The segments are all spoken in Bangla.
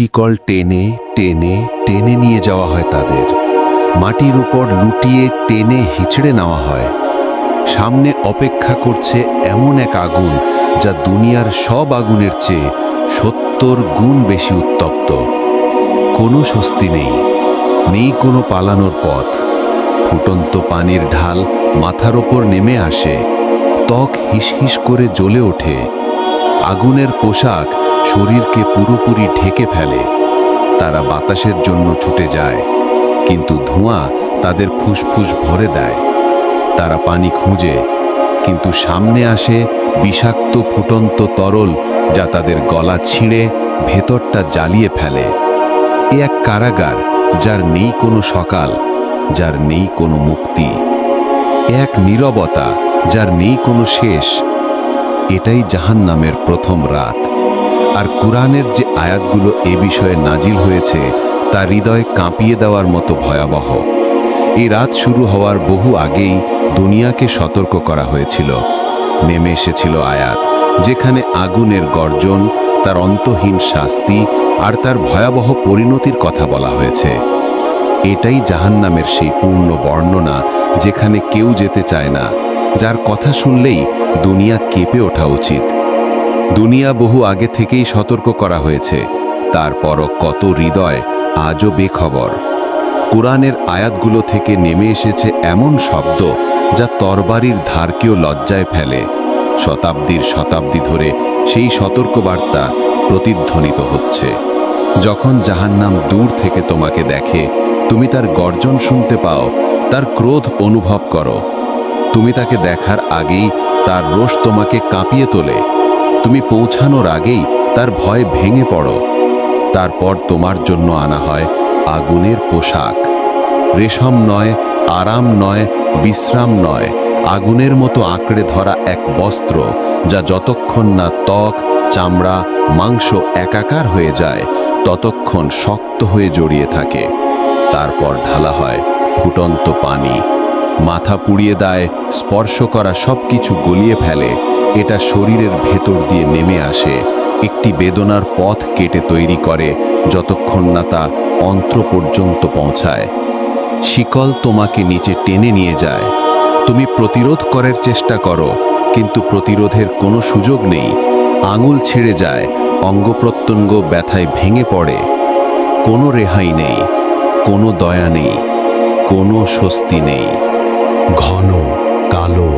শিকল টেনে টেনে টেনে নিয়ে যাওয়া হয় তাদের, মাটির উপর লুটিয়ে টেনে হিচড়ে নেওয়া হয়। সামনে অপেক্ষা করছে এমন এক আগুন যা দুনিয়ার সব আগুনের চেয়ে 70 গুণ বেশি উত্তপ্ত। কোনো স্বস্তি নেই, নেই কোনো পালানোর পথ। ফুটন্ত পানির ঢাল মাথার ওপর নেমে আসে, ত্বক হিসহিস করে জ্বলে ওঠে। আগুনের পোশাক শরীরকে পুরোপুরি ঢেকে ফেলে। তারা বাতাসের জন্য ছুটে যায়, কিন্তু ধোঁয়া তাদের ফুসফুস ভরে দেয়। তারা পানি খুঁজে, কিন্তু সামনে আসে বিষাক্ত ফুটন্ত তরল যা তাদের গলা ছিঁড়ে ভেতরটা জ্বালিয়ে ফেলে। এ এক কারাগার যার নেই কোনো সকাল, যার নেই কোনো মুক্তি। এক নীরবতা যার নেই কোনো শেষ। এটাই জাহান্নামের প্রথম রাত। আর কুরআনের যে আয়াতগুলো এ বিষয়ে নাজিল হয়েছে তা হৃদয় কাঁপিয়ে দেওয়ার মতো ভয়াবহ। এই রাত শুরু হওয়ার বহু আগেই দুনিয়াকে সতর্ক করা হয়েছিল। নেমে এসেছিল আয়াত যেখানে আগুনের গর্জন, তার অন্তহীন শাস্তি আর তার ভয়াবহ পরিণতির কথা বলা হয়েছে। এটাই জাহান্নামের সেই পূর্ণ বর্ণনা যেখানে কেউ যেতে চায় না, যার কথা শুনলেই দুনিয়া কেঁপে ওঠা উচিত। দুনিয়া বহু আগে থেকেই সতর্ক করা হয়েছে, তারপরও কত হৃদয় আজও বেখবর। কুরআনের আয়াতগুলো থেকে নেমে এসেছে এমন শব্দ যা তরবারির ধারকেও লজ্জায় ফেলে। শতাব্দীর শতাব্দী ধরে সেই সতর্কবার্তা প্রতিধ্বনিত হচ্ছে। যখন জাহান্নাম দূর থেকে তোমাকে দেখে, তুমি তার গর্জন শুনতে পাও, তার ক্রোধ অনুভব করো। তুমি তাকে দেখার আগেই তার রোষ তোমাকে কাঁপিয়ে তোলে। তুমি পৌঁছানোর আগেই তার ভয় ভেঙে পড়ো। তারপর তোমার জন্য আনা হয় আগুনের পোশাক। রেশম নয়, আরাম নয়, বিশ্রাম নয়, আগুনের মতো আঁকড়ে ধরা এক বস্ত্র যা যতক্ষণ না ত্বক, চামড়া, মাংস একাকার হয়ে যায় ততক্ষণ শক্ত হয়ে জড়িয়ে থাকে। তারপর ঢালা হয় ফুটন্ত পানি। মাথা পুড়িয়ে দেয়, স্পর্শ করা সব কিছু গলিয়ে ফেলে। এটা শরীরের ভেতর দিয়ে নেমে আসে, একটি বেদনার পথ কেটে তৈরি করে যতক্ষণ না তা অন্ত্র পর্যন্ত পৌঁছায়। শিকল তোমাকে নিচে টেনে নিয়ে যায়। তুমি প্রতিরোধ করার চেষ্টা করো, কিন্তু প্রতিরোধের কোনো সুযোগ নেই। আঙুল ছিঁড়ে যায়, অঙ্গপ্রত্যঙ্গ ব্যথায় ভেঙে পড়ে। কোনো রেহাই নেই, কোনো দয়া নেই, কোনো স্বস্তি নেই। ঘন কালো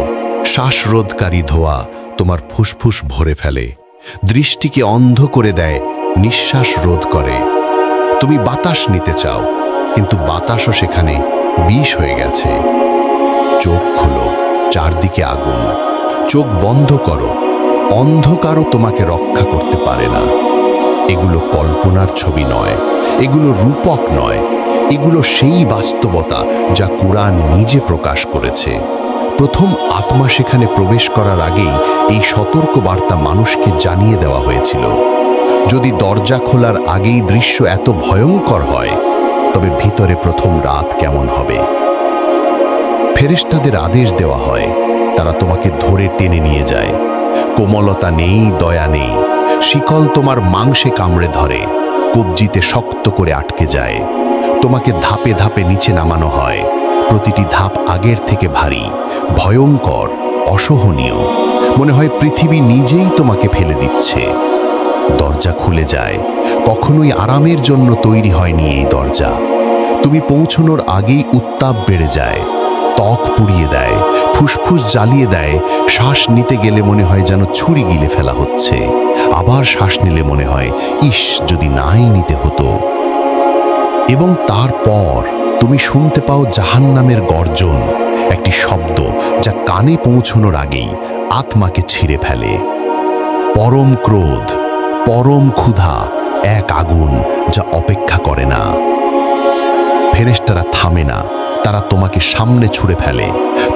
শ্বাসরোধকারী ধোঁয়া তোমার ফুসফুস ভরে ফেলে, দৃষ্টিকে অন্ধ করে দেয়, নিঃশ্বাস রোধ করে। তুমি বাতাস নিতে চাও, কিন্তু বাতাসও সেখানে বিষ হয়ে গেছে। চোখ খোলো, চারদিকে আগুন। চোখ বন্ধ করো, অন্ধকারও তোমাকে রক্ষা করতে পারে না। এগুলো কল্পনার ছবি নয়, এগুলো রূপক নয়, এগুলো সেই বাস্তবতা যা কুরআন নিজে প্রকাশ করেছে। প্রথম আত্মা সেখানে প্রবেশ করার আগেই এই সতর্ক বার্তা মানুষকে জানিয়ে দেওয়া হয়েছিল। যদি দরজা খোলার আগেই দৃশ্য এত ভয়ঙ্কর হয়, তবে ভিতরে প্রথম রাত কেমন হবে? ফেরেশতাদের আদেশ দেওয়া হয়, তারা তোমাকে ধরে টেনে নিয়ে যায়। কোমলতা নেই, দয়া নেই। শিকল তোমার মাংসে কামড়ে ধরে, কবজিতে শক্ত করে আটকে যায়। তোমাকে ধাপে ধাপে নিচে নামানো হয়। প্রতিটি ধাপ আগের থেকে ভারী, ভয়ঙ্কর, অসহনীয়। মনে হয় পৃথিবী নিজেই তোমাকে ফেলে দিচ্ছে। দরজা খুলে যায়। কখনোই আরামের জন্য তৈরি হয়নি এই দরজা। তুমি পৌঁছানোর আগেই উত্তাপ বেড়ে যায়, ত্বক পুড়িয়ে দেয়, ফুসফুস জ্বালিয়ে দেয়। শ্বাস নিতে গেলে মনে হয় যেন ছুরি গিলে ফেলা হচ্ছে। আবার শ্বাস নিলে মনে হয়, ইস, যদি নাই নিতে হতো। এবং তারপর তুমি শুনতে পাও জাহান্নামের গর্জন, একটি শব্দ যা কানে পৌঁছানোর আগেই আত্মাকে ছিঁড়ে ফেলে। পরম ক্রোধ, পরম ক্ষুধা, এক আগুন যা অপেক্ষা করে না। ফেরেশতারা থামে না, তারা তোমাকে সামনে ছুঁড়ে ফেলে।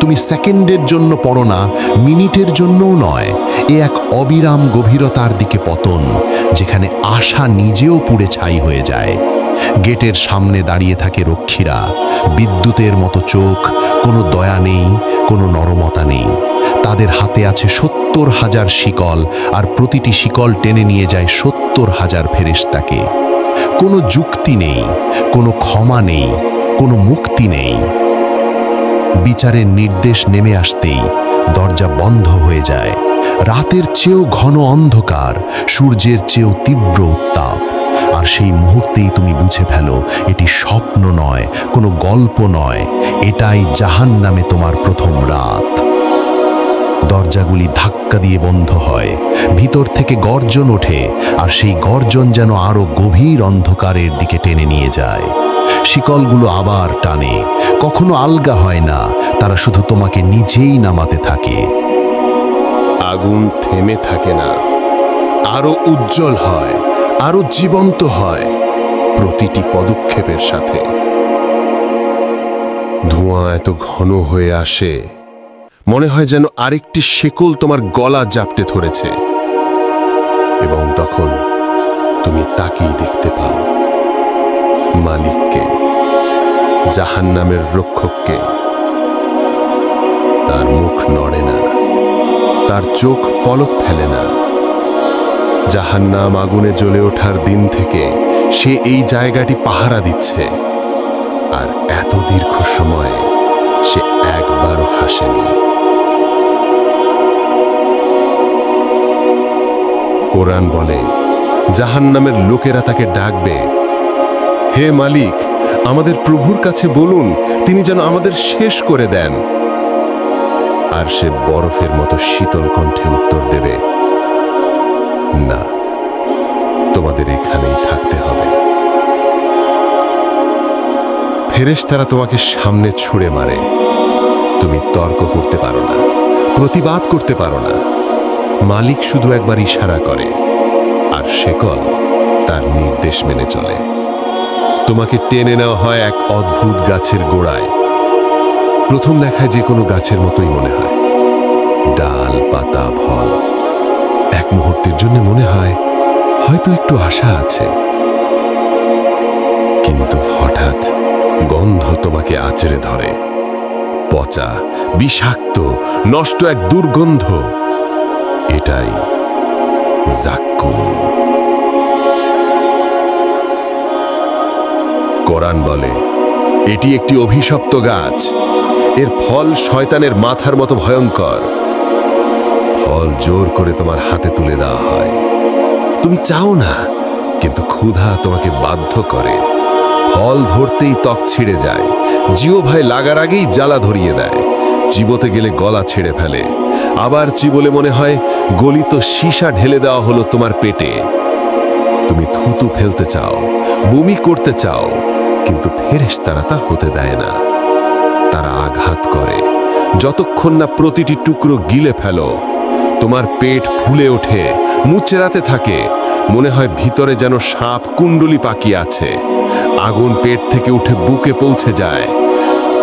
তুমি সেকেন্ডের জন্য পড়ো না, মিনিটের জন্যও নয়। এ এক অবিরাম গভীরতার দিকে পতন, যেখানে আশা নিজেও পুড়ে ছাই হয়ে যায়। গেটের সামনে দাঁড়িয়ে থাকে রক্ষীরা, বিদ্যুতের মতো চোখ, কোনো দয়া নেই, কোনো নরমতা নেই। তাদের হাতে আছে 70,000 শিকল, আর প্রতিটি শিকল টেনে নিয়ে যায় 70,000 ফেরেশতাকে। কোনো যুক্তি নেই, কোনো ক্ষমা নেই, কোনো মুক্তি নেই। বিচারের নির্দেশ নেমে আসতেই দরজা বন্ধ হয়ে যায়। রাতের চেয়েও ঘন অন্ধকার, সূর্যের চেয়েও তীব্র উত্তাপ। আর সেই মুহূর্তেই তুমি বুঝে ফেলো এটি স্বপ্ন নয়, কোনো গল্প নয়, এটাই জাহান্নামে তোমার প্রথম রাত। দরজাগুলি ধাক্কা দিয়ে বন্ধ হয়, ভিতর থেকে গর্জন ওঠে, আর সেই গর্জন যেন আরো গভীর অন্ধকারের দিকে টেনে নিয়ে যায়। শিকলগুলো আবার টানে, কখনো আলগা হয় না, তারা শুধু তোমাকে নিজেই নামাতে থাকে। আগুন থেমে থাকে না, আরো উজ্জ্বল হয়, আরো জীবন্ত হয় প্রতিটি পদক্ষেপের সাথে। ধোঁয়া এত ঘন হয়ে আসে, মনে হয় যেন আরেকটি শেকল তোমার গলা জাপটে ধরেছে। এবং তখন তুমি তাকেই দেখতে পাও, মালিককে, জাহান্নামের রক্ষককে। তার মুখ নড়ে না, তার চোখ পলক ফেলে না। জাহান্নাম আগুনে জ্বলে ওঠার দিন থেকে সে এই জায়গাটি পাহারা দিচ্ছে, আর এত দীর্ঘ সময়ে সে একবারও হাসেনি। কোরআন বলে, জাহান্নামের লোকেরা তাকে ডাকবে, হে মালিক, আমাদের প্রভুর কাছে বলুন, তিনি যেন আমাদের শেষ করে দেন। আর সে বরফের মতো শীতল কণ্ঠে উত্তর দেবে, না, তোমাদের এখানেই থাকতে হবে। ফেরেশতারা তোমাকে সামনে ছুঁড়ে মারে, তুমি তর্ক করতে পারো না, প্রতিবাদ করতে পারো না। মালিক শুধু একবার ইশারা করে, আর শেকল তার নির্দেশ মেনে চলে। তোমাকে টেনে নেওয়া হয় এক অদ্ভুত গাছের গোড়ায়। প্রথম দেখায় যে কোনো গাছের মতোই মনে হয়, ডাল, পাতা, ফল। এক মুহূর্তের জন্য মনে হয় হয়তো একটু আশা আছে, কিন্তু হঠাৎ গন্ধ তোমাকে আঁচড়ে ধরে। পচা, বিষাক্ত, নষ্ট এক দুর্গন্ধ। এটাই জাক্কুম। কোরআন বলে, এটি একটি অভিশপ্ত গাছ, এর ফল শয়তানের মাথার মতো ভয়ঙ্কর। ফল জোর করে তোমার হাতে তুলে দেওয়া হয়, তুমি চাও না, কিন্তু ক্ষুধা তোমাকে বাধ্য করে। ফল ধরতেই ত্বক ছিঁড়ে যায়, জিহ্বায় লাগার আগেই জ্বালা ধরিয়ে দেয়। চিবোতে গেলে গলা ছেড়ে ফেলে, আবার চিবোলে মনে হয় গলিত সীসা ঢেলে দেওয়া হলো তোমার পেটে। তুমি থুতু ফেলতে চাও, বমি করতে চাও, কিন্তু ফেরেশতারা তা হতে দেয় না। তারা আঘাত করে, যতক্ষণ না প্রতিটি টুকরো গিলে ফেলো। তোমার পেট ফুলে ওঠে, মুচড়াতে থাকে, মনে হয় ভিতরে যেন সাপ কুণ্ডলি পাকিয়ে আছে। আগুন পেট থেকে উঠে বুকে পৌঁছে যায়।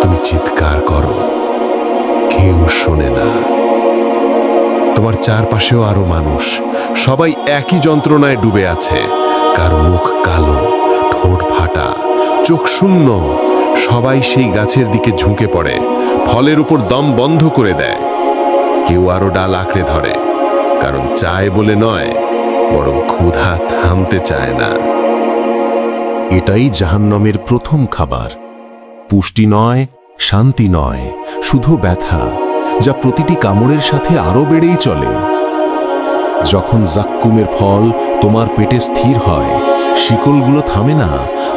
তুমি চিৎকার করো, কেউ শোনে না। তোমার চারপাশেও আরো মানুষ, সবাই একই যন্ত্রণায় ডুবে আছে। কার মুখ কালো, ঠোঁট ফাটা, চোখ শূন্য। সবাই সেই গাছের দিকে ঝুঁকে পড়ে, ফলের উপর দম বন্ধ করে দেয়। কেউ আরো ডাল আঁকড়ে ধরে, কারণ চায় বলে নয়, বরং ক্ষুধা থামতে চায় না। এটাই জাহান্নামের প্রথম খাবার। পুষ্টি নয়, শান্তি নয়, শুধু ব্যথা, যা প্রতিটি কামড়ের সাথে আরো বেড়েই চলে। যখন জাক্কুমের ফল তোমার পেটে স্থির হয়, শিকলগুলো থামে না,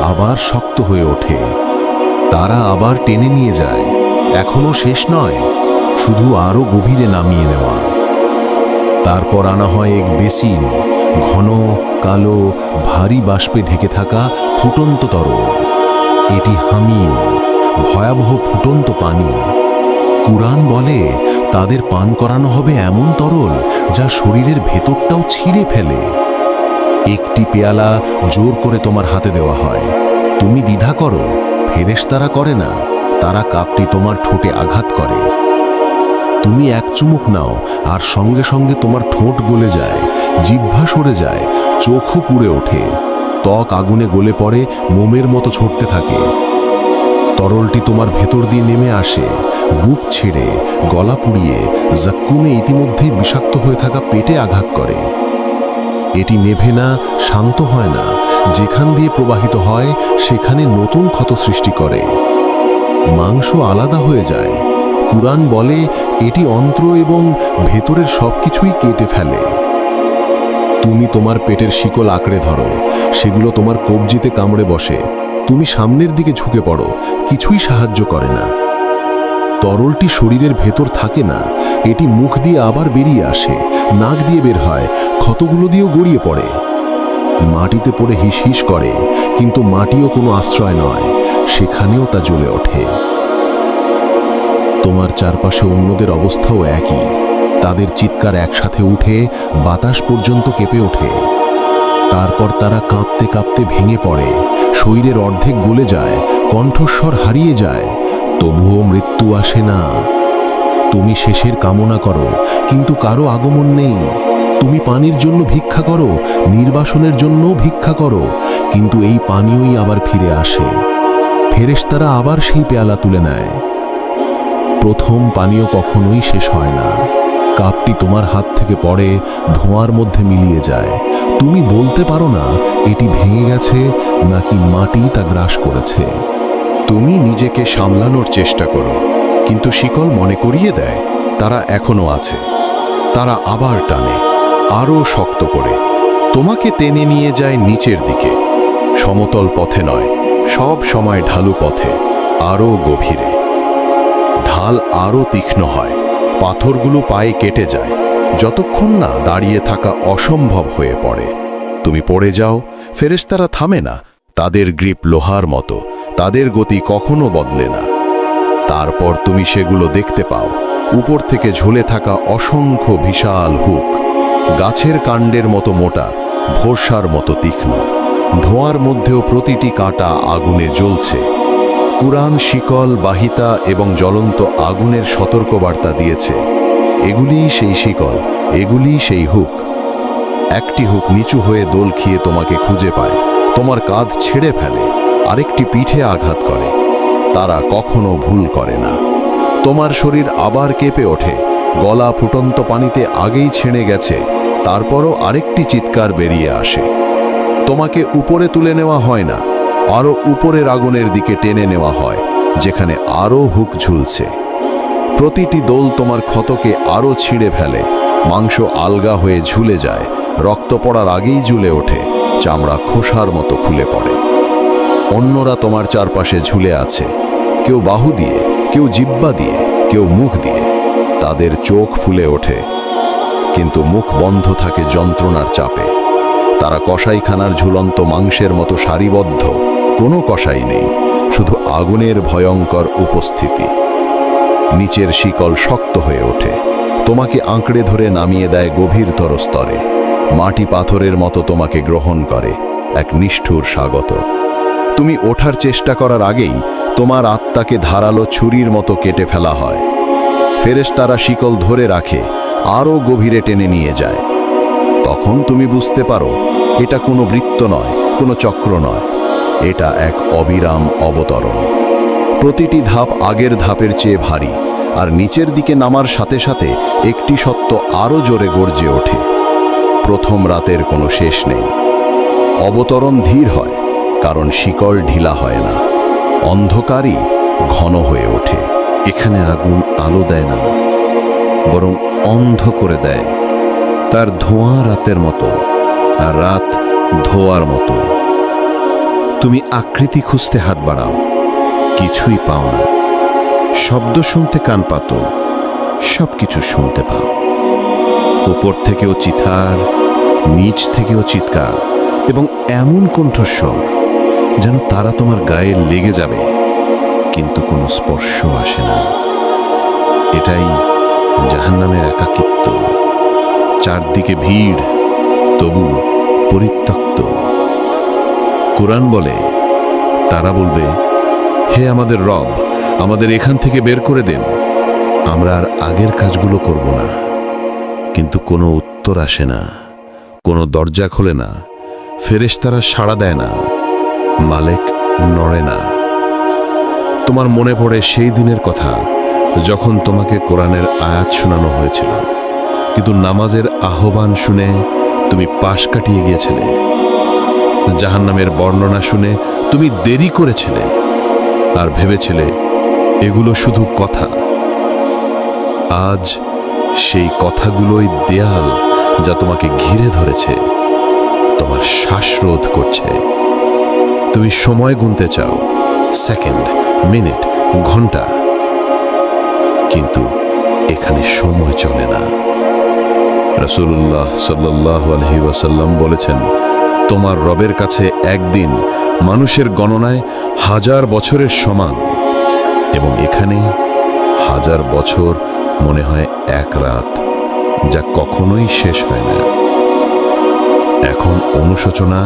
আবার শক্ত হয়ে ওঠে। তারা আবার টেনে নিয়ে যায়। এখনো শেষ নয়, শুধু আরো গভীরে নামিয়ে নেওয়া। তারপর আনা হয় এক বেসিন, ঘন, কালো, ভারী বাষ্পে ঢেকে থাকা ফুটন্ত তরল। এটি হামিম, ভয়াবহ ফুটন্ত পানি। কুরআন বলে, তাদের পান করানো হবে এমন তরল যা শরীরের ভেতরটাও ছিঁড়ে ফেলে। একটি পেয়ালা জোর করে তোমার হাতে দেওয়া হয়। তুমি দ্বিধা করো, ফেরেশতারা করে না, তারা কাপটি তোমার ঠোঁটে আঘাত করে। তুমি এক চুমুক নাও, আর সঙ্গে সঙ্গে তোমার ঠোঁট গলে যায়, জিহ্বা সরে যায়, চোখও পুড়ে ওঠে। ত্বক আগুনে গলে পড়ে, মোমের মতো ছড়তে থাকে। তরলটি তোমার ভেতর দিয়ে নেমে আসে, বুক ছেড়ে, গলা পুড়িয়ে জাক্কুমে ইতিমধ্যেই বিষাক্ত হয়ে থাকা পেটে আঘাত করে। এটি নেভে না, শান্ত হয় না, যেখান দিয়ে প্রবাহিত হয় সেখানে নতুন ক্ষত সৃষ্টি করে। মাংস আলাদা হয়ে যায়। কুরআন বলে এটি অন্ত্র এবং ভেতরের সবকিছুই কেটে ফেলে। তুমি তোমার পেটের শিকল আঁকড়ে ধরো, সেগুলো তোমার কবজিতে কামড়ে বসে। তুমি সামনের দিকে ঝুঁকে পড়ো, কিছুই সাহায্য করে না। তরলটি শরীরের ভেতর থাকে না, এটি মুখ দিয়ে আবার বেরিয়ে আসে, নাক দিয়ে বের হয়, ক্ষতগুলো দিয়েও গড়িয়ে পড়ে। মাটিতে পড়ে হিস হিস করে, কিন্তু মাটিও কোনো আশ্রয় নয়, সেখানেও তা জ্বলে ওঠে। তোমার চারপাশে অন্যদের অবস্থাও একই। তাদের চিৎকার একসাথে উঠে বাতাস পর্যন্ত কেঁপে ওঠে। তারপর তারা কাঁপতে কাঁপতে ভেঙে পড়ে, শরীরের অর্ধেক গলে যায়, কণ্ঠস্বর হারিয়ে যায়, তবুও মৃত্যু আসে না। তুমি শেষের কামনা করো, কিন্তু কারো আগমন নেই। তুমি পানির জন্য ভিক্ষা করো, নির্বাসনের জন্য ভিক্ষা করো, কিন্তু এই পানীয়ই আবার ফিরে আসে। ফেরেশতারা আবার সেই পেয়ালা তুলে নেয়। প্রথম পানীয় কখনোই শেষ হয় না। কাপটি তোমার হাত থেকে পড়ে ধোঁয়ার মধ্যে মিলিয়ে যায়। তুমি বলতে পারো না এটি ভেঙে গেছে নাকি মাটি তা গ্রাস করেছে। তুমি নিজেকে সামলানোর চেষ্টা করো, কিন্তু শিকল মনে করিয়ে দেয় তারা এখনো আছে। তারা আবার টানে, আরও শক্ত করে। তোমাকে টেনে নিয়ে যায় নিচের দিকে, সমতল পথে নয়, সব সময় ঢালু পথে, আরও গভীরে। ঢাল আরও তীক্ষ্ণ হয়, পাথরগুলো পায়ে কেটে যায়, যতক্ষণ না দাঁড়িয়ে থাকা অসম্ভব হয়ে পড়ে। তুমি পড়ে যাও, ফেরেশতারা থামে না, তাদের গ্রিপ লোহার মতো, তাদের গতি কখনো বদলে না। তারপর তুমি সেগুলো দেখতে পাও, উপর থেকে ঝুলে থাকা অসংখ্য বিশাল হুক, গাছের কাণ্ডের মতো মোটা, ভরসার মতো তীক্ষ্ণ। ধোঁয়ার মধ্যেও প্রতিটি কাঁটা আগুনে জ্বলছে। কুরআন শিকল, বাহিতা এবং জ্বলন্ত আগুনের সতর্কবার্তা দিয়েছে। এগুলিই সেই শিকল, এগুলিই সেই হুক। একটি হুক নিচু হয়ে দোল খেয়ে তোমাকে খুঁজে পায়, তোমার কাঁধ ছেড়ে ফেলে, আরেকটি পিঠে আঘাত করে। তারা কখনো ভুল করে না। তোমার শরীর আবার কেঁপে ওঠে, গলা ফুটন্ত পানিতে আগেই ছেড়ে গেছে, তারপরও আরেকটি চিৎকার বেরিয়ে আসে। তোমাকে উপরে তুলে নেওয়া হয় না, আরও উপরের আগুনের দিকে টেনে নেওয়া হয়, যেখানে আরও হুক ঝুলছে। প্রতিটি দোল তোমার ক্ষতকে আরও ছিঁড়ে ফেলে, মাংস আলগা হয়ে ঝুলে যায়, রক্ত পড়ার আগেই ঝুলে ওঠে, চামড়া খোসার মতো খুলে পড়ে। অন্যরা তোমার চারপাশে ঝুলে আছে, কেউ বাহু দিয়ে, কেউ জিহ্বা দিয়ে, কেউ মুখ দিয়ে। তাদের চোখ ফুলে ওঠে, কিন্তু মুখ বন্ধ থাকে যন্ত্রণার চাপে। তারা কসাইখানার ঝুলন্ত মাংসের মতো সারিবদ্ধ, কোনো কসাই নেই, শুধু আগুনের ভয়ঙ্কর উপস্থিতি। নিচের শিকল শক্ত হয়ে ওঠে, তোমাকে আঁকড়ে ধরে নামিয়ে দেয় গভীরতর স্তরে। মাটি পাথরের মতো তোমাকে গ্রহণ করে, এক নিষ্ঠুর স্বাগত। তুমি ওঠার চেষ্টা করার আগেই তোমার আত্মাকে ধারালো ছুরির মতো কেটে ফেলা হয়। ফেরেশতারা শিকল ধরে রাখে, আরও গভীরে টেনে নিয়ে যায়। তখন তুমি বুঝতে পারো এটা কোনো বৃত্ত নয়, কোনো চক্র নয়, এটা এক অবিরাম অবতরণ। প্রতিটি ধাপ আগের ধাপের চেয়ে ভারী, আর নিচের দিকে নামার সাথে সাথে একটি সত্য আরও জোরে গর্জে ওঠে। প্রথম রাতের কোনো শেষ নেই। অবতরণ ধীর হয়, কারণ শিকল ঢিলা হয় না। অন্ধকারই ঘন হয়ে ওঠে। এখানে আগুন আলো দেয় না, বরং অন্ধ করে দেয়। তার ধোঁয়া রাতের মতো, আর রাত ধোঁয়ার মতো। তুমি আকৃতি খুঁজতে হাত বাড়াও, কিছুই পাও না। শব্দ শুনতে কান পাতো, সব কিছু শুনতে পাও। উপর থেকেও চিৎকার, নিচ থেকেও চিৎকার, এবং এমন কণ্ঠস্বর যেন তারা তোমার গায়ে লেগে যাবে, কিন্তু কোনো স্পর্শ আসে না। এটাই জাহান্নামের একাকিত্ব। চারদিকে ভিড়, তবু পরিত্যক্ত। কুরআন বলে, তারা বলবে, হে আমাদের রব, আমাদের এখান থেকে বের করে দেন, আমরা আর আগের কাজগুলো করব না। কিন্তু কোনো উত্তর আসে না, কোনো দরজা খোলে না, ফেরেশতারা সাড়া দেয় না, মালেক নড়ে না। তোমার মনে পড়ে সেই দিনের কথা যখন তোমাকে কোরআনের আয়াত শোনানো হয়েছিল, কিন্তু নামাজের আহ্বান শুনে তুমি পাশ কাটিয়ে গিয়েছিলে। জাহান্নামের বর্ণনা শুনে তুমি দেরি করেছিলে আর ভেবেছিলে এগুলো শুধু কথা। আজ সেই কথাগুলোই দেয়াল যা তোমাকে ঘিরে ধরেছে, তোমার শ্বাসরোধ করছে। তুমি সময় গুনতে চাও, সেকেন্ড, মিনিট, ঘন্টা, কিন্তু এখানে সময় চলে না। রাসূলুল্লাহ সাল্লাল্লাহু আলাইহি ওয়াসাল্লাম বলেছেন, তোমার রবের কাছে একদিন মানুষের গণনায় 1000 বছরের সমান, এবং এখানে 1000 বছর মনে হয় এক রাত, যা কখনোই শেষ হয় না। এখন অনুশোচনা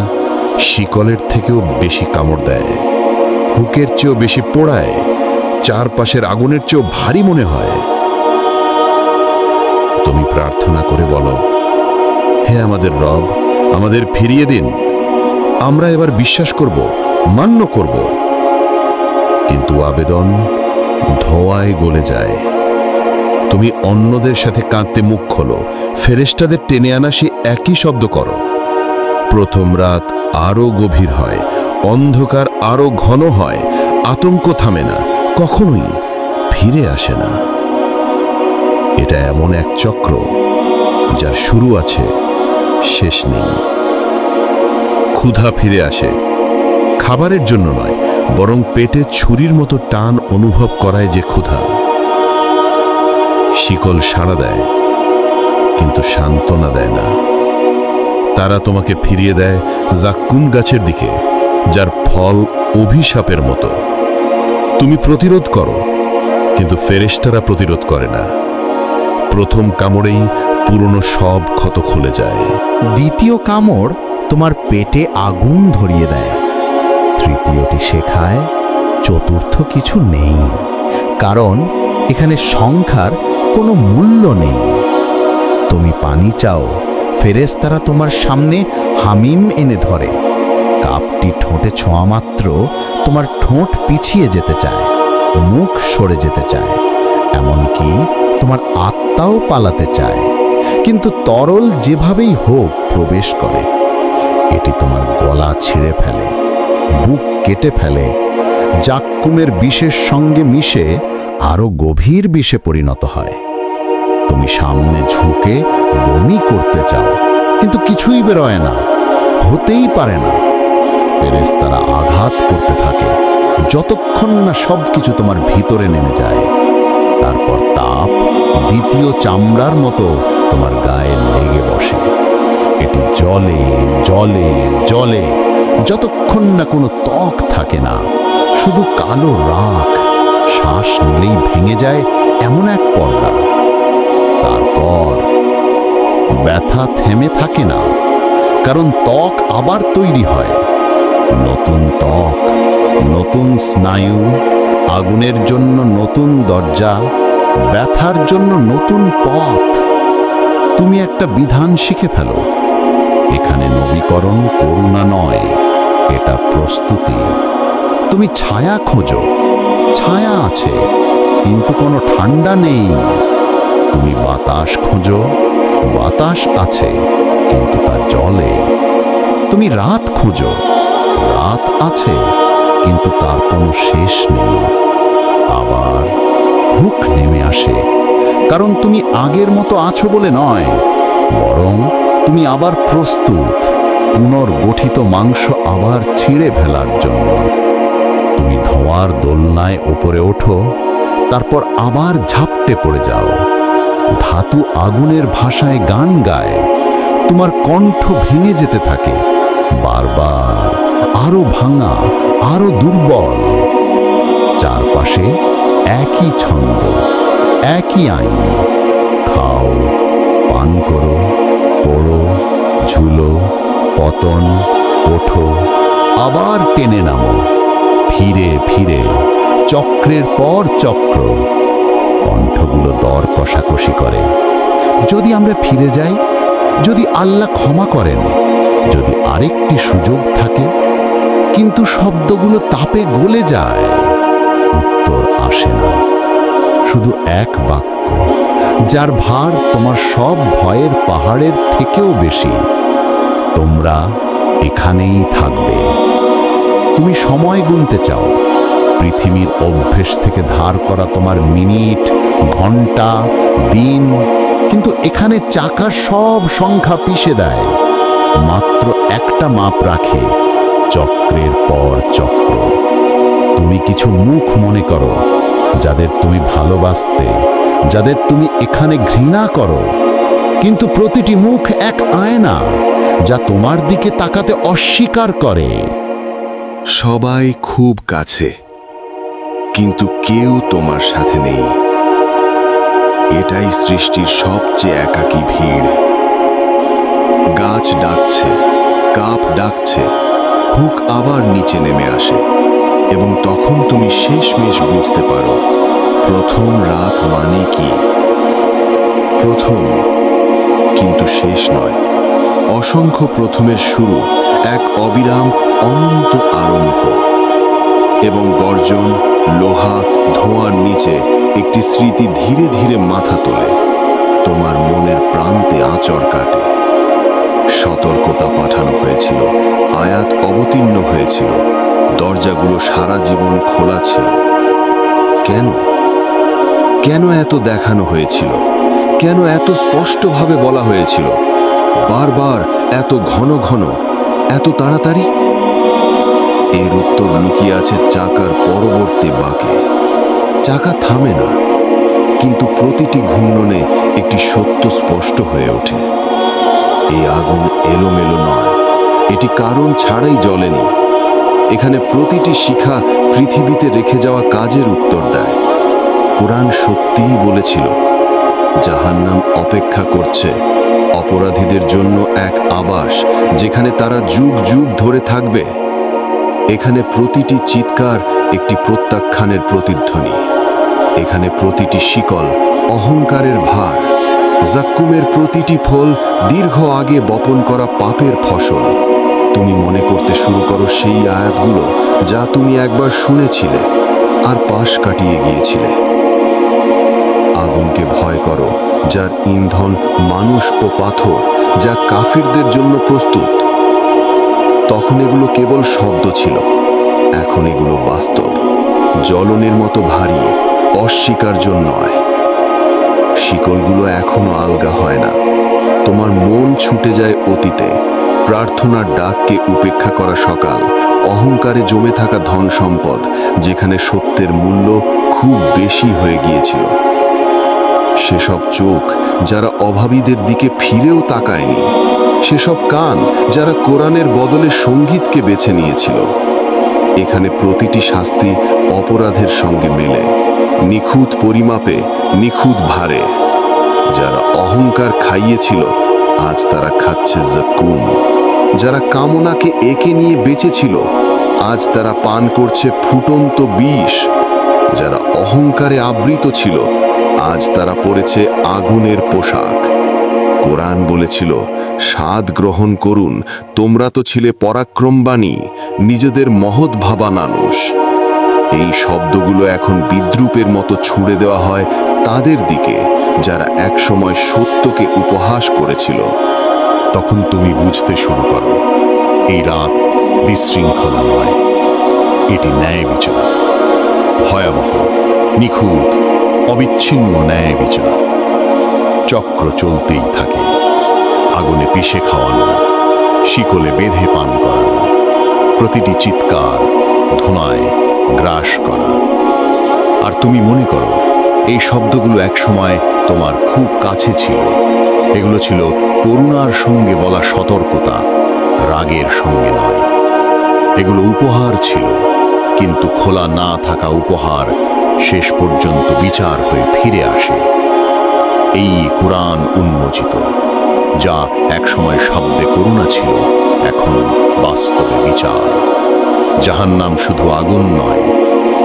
শিকলের থেকেও বেশি কামড় দেয়, হুকের চেয়েও বেশি পোড়ায়, চারপাশের আগুনের চেয়েও ভারী মনে হয়। তুমি প্রার্থনা করে বলো, হে আমাদের রব, আমাদের ফিরিয়ে দিন, আমরা এবার বিশ্বাস করব, মান্য করব। কিন্তু আবেদন ধোঁয়ায় গলে যায়। তুমি অন্যদের সাথে কাঁদতে মুখ খোলো, ফেরেশতাদের টেনে আনা সে একই শব্দ করো। প্রথম রাত আরো গভীর হয়, অন্ধকার আরো ঘন হয়, আতঙ্ক থামে না, কখনোই ফিরে আসে না। এটা এমন এক চক্র যার শুরু আছে, শেষ নেই। ক্ষুধা ফিরে আসে, খাবারের জন্য নয়, বরং পেটে ছুরির মতো টান অনুভব করায় যে ক্ষুধা। শিকল সাড়া দেয়, কিন্তু সান্ত্বনা দেয় না। তারা তোমাকে ফিরিয়ে দেয় জাক্কুম গাছের দিকে, যার ফল অভিশাপের মতো। তুমি প্রতিরোধ করো, কিন্তু ফেরেশতারা প্রতিরোধ করে না। প্রথম কামড়েই পুরনো সব ক্ষত খুলে যায়। দ্বিতীয় কামড় তোমার পেটে আগুন ধরিয়ে দেয়। তৃতীয়টি শেখায় চতুর্থ কিছু নেই, কারণ এখানে সংখ্যার কোনো মূল্য নেই। তুমি পানি চাও, ফেরেশতারা তোমার সামনে হামিম এনে ধরে। কাপটি ঠোঁটে ছোঁয়া মাত্র তোমার ঠোঁট পিছিয়ে যেতে চায়, মুখ সরে যেতে চায়, এমনকি তোমার আত্মাও পালাতে চায়, কিন্তু তরল যেভাবেই হোক প্রবেশ করে। এটি তোমার গলা ছিঁড়ে ফেলে, বুক কেটে ফেলে, জাক্কুমের বিষের সঙ্গে মিশে আরো গভীর বিষে পরিণত হয়। তুমি সামনে ঝুঁকে বমি করতে চাও, কিন্তু কিছুই বেরোয় না, হতেই পারে না। ফেরেশতারা আঘাত করতে থাকে যতক্ষণ না সবকিছু তোমার ভিতরে নেমে যায়। তারপর তাপ দ্বিতীয় চামড়ার মতো তোমার গায়ে লেগে বসে। এটি জলে জলে জলে যতক্ষণ না কোনো ত্বক থাকে না, শুধু কালো রাখ। শ্বাস নিলেই ভেঙে যায় এমন এক পর্দা। তারপর ব্যথা থেমে থাকে না, কারণ ত্বক আবার তৈরি হয়। নতুন ত্বক, নতুন স্নায়ু, আগুনের জন্য নতুন দরজা, ব্যথার জন্য নতুন পথ। তুমি একটা বিধান শিখে ফেলো। এখানে নবীকরণ করুণা নয়, এটা প্রস্তুতি। তুমি ছায়া খোঁজো, ছায়া আছে, কিন্তু কোনো ঠান্ডা নেই। তুমি বাতাস খোঁজো, বাতাস আছে, কিন্তু তা জ্বলে। তুমি রাত খোঁজো, রাত আছে, কিন্তু তার কোনো শেষ নেই। আবার হুক নেমে আসে, কারণ তুমি আগের মতো আছো বলে নয়, বরং তুমি আবার প্রস্তুত পুনর্গঠিত মাংস আবার ছিঁড়ে ফেলার জন্য। তুমি ধোঁয়ার দোলনায় উপরে ওঠো, তারপর আবার ঝাপটে পড়ে যাও। ধাতু আগুনের ভাষায় গান গায়, তোমার কণ্ঠ ভেঙে যেতে থাকে, বারবার আরো ভাঙা, আরো দুর্বল। চারপাশে একই ছন্দ, একই আইন। খাও, পান করো, পড়ো, ঝুলো, পতন, ওঠো, আবার টেনে নামো, ফিরে ফিরে, চক্রের পর চক্র। কণ্ঠগুলো দর কষাকষি করে। যদি আমরা ফিরে যাই, যদি আল্লাহ ক্ষমা করেন, যদি আরেকটি সুযোগ থাকে। কিন্তু শব্দগুলো তাপে গলে যায়, উত্তর আসে না। শুধু এক বাক্য, যার ভার তোমার সব ভয়ের পাহাড়ের থেকেও বেশি। তোমরা এখানেই থাকবে। তুমি সময় গুনতে চাও, পৃথিবীর অভ্যেস থেকে ধার করা তোমার মিনিট, ঘন্টা, দিন, কিন্তু এখানে চাকা সব সংখ্যা পিষে দেয়। মাত্র একটা মাপ রাখে, চক্রের পর চক্র। তুমি কিছু মুখ মনে করো, যাদের তুমি ভালোবাসতে, যাদের তুমি এখানে ঘৃণা করো, কিন্তু প্রতিটি মুখ এক আয়না, যা তোমার দিকে তাকাতে অস্বীকার করে। সবাই খুব কাছে, কিন্তু কেউ তোমার সাথে নেই। এটাই সৃষ্টির সবচেয়ে একাকী ভিড়। গাছ ডাকছে, কাপ ডাকছে, হুক আবার নিচে নেমে আসে, এবং তখন তুমি শেষমেশ বুঝতে পারো প্রথম রাত মানে কি। প্রথম, কিন্তু শেষ নয়। অসংখ্য প্রথমের শুরু, এক অবিরাম অনন্ত আরম্ভ। এবং গর্জন, লোহা, ধোঁয়ার নিচে একটি স্মৃতি ধীরে ধীরে মাথা তোলে, তোমার মনের প্রান্তে আঁচড় কাটে। সতর্কতা পাঠানো হয়েছিল, আয়াত অবতীর্ণ হয়েছিল, দরজাগুলো সারা জীবন খোলা ছিল। কেন? কেন এত দেখানো হয়েছিল? কেন এত স্পষ্টভাবে বলা হয়েছিল? বারবার, এত ঘন ঘন, এত তাড়াতাড়ি? এর উত্তর লুকিয়ে আছে চাকার পরবর্তী বাঁকে। চাকা থামে না, কিন্তু প্রতিটি ঘূর্ণনে একটি সত্য স্পষ্ট হয়ে ওঠে। এই আগুন এলোমেলো নয়, এটি কারণ ছাড়াই জ্বলেনি। এখানে প্রতিটি শিখা পৃথিবীতে রেখে যাওয়া কাজের উত্তর দেয়। কোরআন সত্যিই বলেছিল, জাহান্নাম অপেক্ষা করছে অপরাধীদের জন্য এক আবাস, যেখানে তারা যুগ যুগ ধরে থাকবে। এখানে প্রতিটি চিৎকার একটি প্রত্যাখ্যানের প্রতিধ্বনি। এখানে প্রতিটি শিকল অহংকারের ভার। জাক্কুমের প্রতিটি ফল দীর্ঘ আগে বপন করা পাপের ফসল। তুমি মনে করতে শুরু করো সেই আয়াতগুলো যা তুমি একবার শুনেছিলে আর পাশ কাটিয়ে গিয়েছিলে। আগুনকে ভয় করো, যার ইন্ধন মানুষ ও পাথর, যা কাফিরদের জন্য প্রস্তুত। তখন এগুলো কেবল শব্দ ছিল, এখন এগুলো বাস্তব, জ্বলনের মতো ভারী, অস্বীকার্য নয়। শিকলগুলো এখনো আলগা হয় না। তোমার মন ছুটে যায় অতীতে, প্রার্থনার ডাককে উপেক্ষা করা সকাল, অহংকারে জমে থাকা ধন সম্পদ, যেখানে সত্যের মূল্য খুব বেশি হয়ে গিয়েছিল। সেসব চোখ যারা অভাবীদের দিকে ফিরেও তাকায়নি, সেসব কান যারা কোরআনের বদলে সঙ্গীতকে বেছে নিয়েছিল। এখানে প্রতিটি শাস্তি অপরাধের সঙ্গে মেলে, নিখুঁত পরিমাপে, নিখুঁত ভারে। যারা অহংকার খাইয়েছিল, আজ তারা খাচ্ছে জাক্কুম। যারা কামনাকে একে নিয়ে বেঁচেছিল, আজ তারা পান করছে ফুটন্ত বিষ। যারা অহংকারে আবৃত ছিল, আজ তারা পড়েছে আগুনের পোশাক। কোরআন বলেছিল, স্বাদ গ্রহণ করুন, তোমরা তো ছিলে পরাক্রমবাণী, নিজেদের মহৎ ভাবা মানুষ। এই শব্দগুলো এখন বিদ্রূপের মতো ছুঁড়ে দেওয়া হয় তাদের দিকে, যারা একসময় সত্যকে উপহাস করেছিল। তখন তুমি বুঝতে শুরু করো, এই রাত বিশৃঙ্খলা নয়, এটি ন্যায় বিচার। ভয়াবহ, নিখুঁত, অবিচ্ছিন্ন ন্যায় বিচার। চক্র চলতেই থাকে, আগুনে পিষে খাওয়ানো, শিকলে বেঁধে পান করানো, প্রতিটি চিৎকার ধোঁয়ায় গ্রাস করা। আর তুমি মনে করো এই শব্দগুলো একসময় তোমার খুব কাছে ছিল। এগুলো ছিল করুণার সঙ্গে বলা সতর্কতা, রাগের সঙ্গে নয়। এগুলো উপহার ছিল, কিন্তু খোলা না থাকা উপহার শেষ পর্যন্ত বিচার হয়ে ফিরে আসে। এই কোরআন উন্মোচিত, যা একসময় শব্দে করুণা ছিল, এখন বাস্তবে বিচার। জাহান্নাম শুধু আগুন নয়,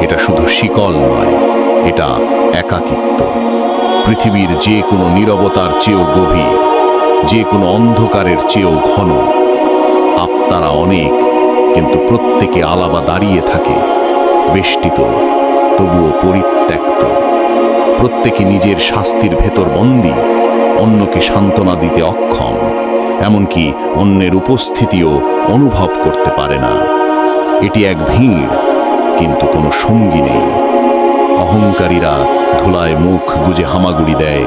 এটা শুধু শিকল নয়, এটা একাকিত্ব। পৃথিবীর যে কোনো নীরবতার চেয়েও গভীর, যে কোনো অন্ধকারের চেয়েও ঘন। আত্মারা অনেক, কিন্তু প্রত্যেকে আলাদা দাঁড়িয়ে থাকে, বেষ্টিত তবুও পরিত্যক্ত। প্রত্যেকে নিজের শাস্তির ভেতর বন্দী, অন্যকে সান্ত্বনা দিতে অক্ষম। এমনকি অন্যের উপস্থিতিও অনুভব করতে পারে না। এটি এক ভিড়, কিন্তু কোনো সঙ্গী নেই। অহংকারীরা ধুলায় মুখ গুজে হামাগুড়ি দেয়,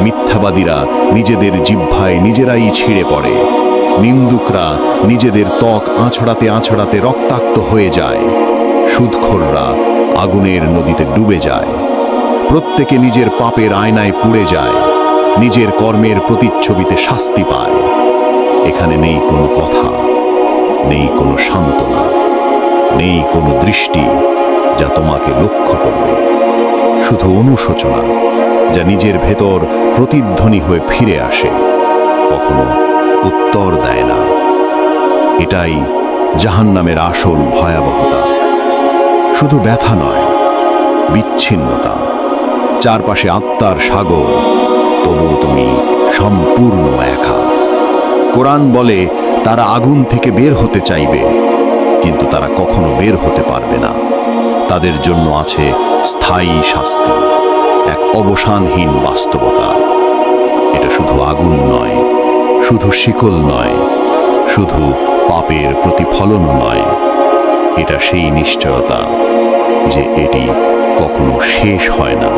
মিথ্যাবাদীরা নিজেদের জিহ্বায় নিজেরাই ছিঁড়ে পড়ে, নিন্দুকরা নিজেদের ত্বক আঁচড়াতে আঁচড়াতে রক্তাক্ত হয়ে যায়, সুদখোররা আগুনের নদীতে ডুবে যায়। প্রত্যেকে নিজের পাপের আয়নায় পুড়ে যায়, নিজের কর্মের প্রতিচ্ছবিতে শাস্তি পায়। এখানে নেই কোনো কথা, নেই কোনো সান্ত্বনা, নেই কোনো দৃষ্টি যা তোমাকে লক্ষ্য করবে। শুধু অনুশোচনা যা নিজের ভেতর প্রতিধ্বনি হয়ে ফিরে আসে, কখনো উত্তর দেয় না। এটাই জাহান্নামের আসল ভয়াবহতা। শুধু ব্যথা নয়, বিচ্ছিন্নতা, চারপাশে আত্মার সাগর, তবু তুমি সম্পূর্ণ একা। কোরআন বলে তারা আগুন থেকে বের হতে চাইবে, কিন্তু তারা কখনো বের হতে পারবে না। তাদের জন্য আছে স্থায়ী শাস্তি, এক অবসানহীন বাস্তবতা। এটা শুধু আগুন নয়, শুধু শিকল নয়, শুধু পাপের প্রতিফলনও নয়। এটা সেই নিশ্চয়তা যে এটি কখনো শেষ হয় না।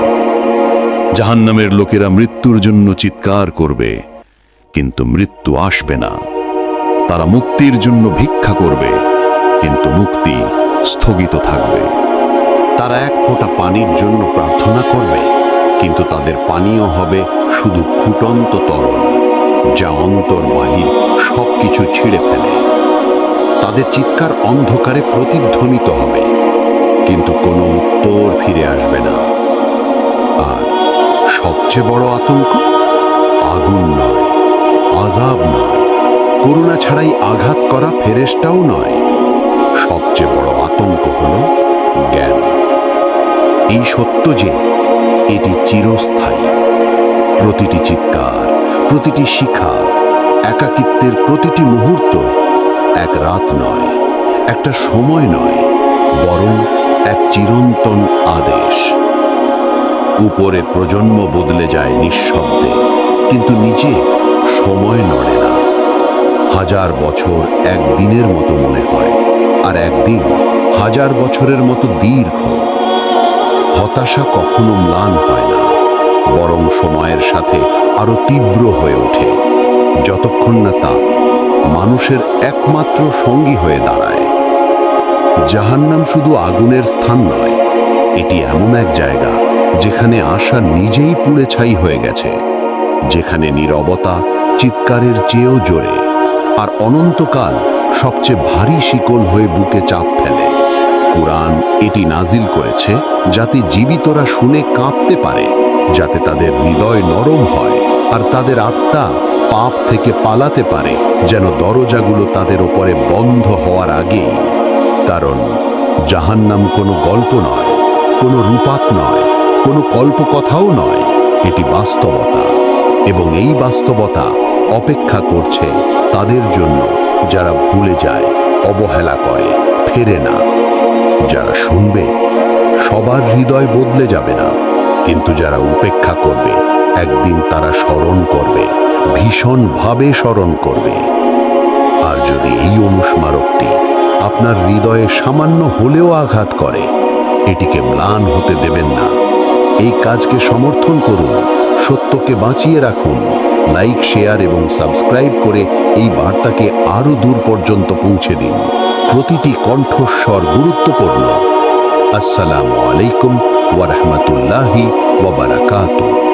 জাহান্নামের লোকেরা মৃত্যুর জন্য চিৎকার করবে, কিন্তু মৃত্যু আসবে না। তারা মুক্তির জন্য ভিক্ষা করবে, কিন্তু মুক্তি স্থগিত থাকবে। তারা এক ফোঁটা পানির জন্য প্রার্থনা করবে, কিন্তু তাদের পানীয় হবে শুধু ফুটন্ত তরল, যা অন্তর বাহির সবকিছু ছিঁড়ে ফেলে। তাদের চিৎকার অন্ধকারে প্রতিধ্বনিত হবে, কিন্তু কোনো উত্তর ফিরে আসবে না। আর সবচেয়ে বড় আতঙ্ক আগুন নয়, আযাব নয়, করুণা ছাড়াই আঘাত করা ফেরেশতাও নয়। সবচেয়ে বড় আতঙ্ক হলো জ্ঞান। এই সত্য যে এটি চিরস্থায়ী। প্রতিটি চিৎকার, প্রতিটি শিখা, একাকিত্বের প্রতিটি মুহূর্ত এক রাত নয়, একটা সময় নয়, বরং এক চিরন্তন আদেশ। উপরে প্রজন্ম বদলে যায় নিঃশব্দে, কিন্তু নিচে সময় নড়ে না। 1000 বছর একদিনের মতো মনে হয়, আর একদিন 1000 বছরের মতো দীর্ঘ। হতাশা কখনো ম্লান হয় না, বরং সময়ের সাথে আরো তীব্র হয়ে ওঠে, যতক্ষণ না তা মানুষের একমাত্র সঙ্গী হয়ে দাঁড়ায়। জাহান্নাম শুধু আগুনের স্থান নয়, এটি এমন এক জায়গা যেখানে আশা নিজেই পুড়ে ছাই হয়ে গেছে, যেখানে নীরবতা চিৎকারের চেয়েও জোরে, আর অনন্তকাল সবচেয়ে ভারী শিকল হয়ে বুকে চাপ ফেলে। কুরআন এটি নাজিল করেছে যাতে জীবিতরা শুনে কাঁপতে পারে, যাতে তাদের হৃদয় নরম হয় আর তাদের আত্মা পাপ থেকে পালাতে পারে, যেন দরজাগুলো তাদের উপরে বন্ধ হওয়ার আগেই। কারণ জাহান্নাম কোনো গল্প নয়, কোনো রূপক নয়, কোনো কল্পকথাও নয়, এটি বাস্তবতা। এবং এই বাস্তবতা অপেক্ষা করছে তাদের জন্য যারা ভুলে যায়, অবহেলা করে, ফেরে না। যারা শুনবে সবার হৃদয় বদলে যাবে না, কিন্তু যারা উপেক্ষা করবে একদিন তারা স্মরণ করবে, ভীষণভাবে স্মরণ করবে। আর যদি এই অনুস্মারকটি আপনার হৃদয়ে সামান্য হলেও আঘাত করে, এটিকে ম্লান হতে দেবেন না। এই কাজকে সমর্থন করুন, সত্যকে বাঁচিয়ে রাখুন। লাইক, শেয়ার এবং সাবস্ক্রাইব করে এই বার্তাকে আরও দূর পর্যন্ত পৌঁছে দিন। প্রতিটি কণ্ঠস্বর গুরুত্বপূর্ণ। আসসালামু আলাইকুম ওয়া রাহমাতুল্লাহি ওয়া বারাকাতুহু।